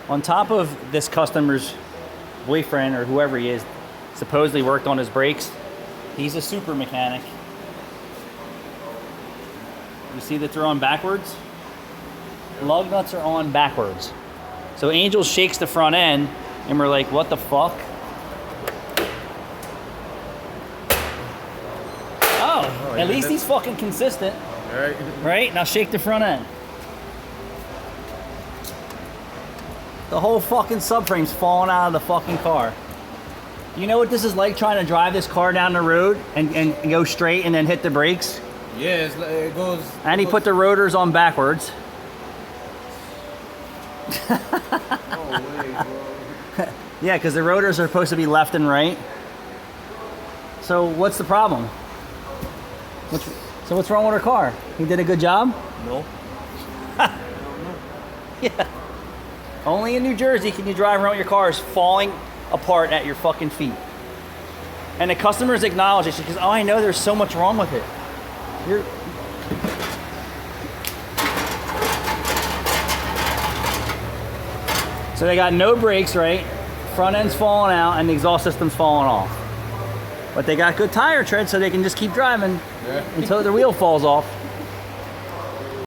On top of this customer's boyfriend or whoever he is, supposedly worked on his brakes, he's a super mechanic. You see that they're on backwards? Lug nuts are on backwards. So Angel shakes the front end and we're like, what the fuck? Oh, at least he's fucking consistent. All right. Right? Now shake the front end. The whole fucking subframe's falling out of the fucking car. You know what this is like, trying to drive this car down the road and go straight and then hit the brakes? Yeah, it goes. And he put the rotors on backwards. Oh, wait, bro. Yeah, because the rotors are supposed to be left and right. So what's the problem? So what's wrong with our car? He did a good job? No. Yeah. Only in New Jersey can you drive around with your cars falling apart at your fucking feet. And the customers acknowledge it. She goes, oh, I know there's so much wrong with it. So they got no brakes, right? Front end's falling out and the exhaust system's falling off. But they got good tire tread so they can just keep driving until the wheel falls off.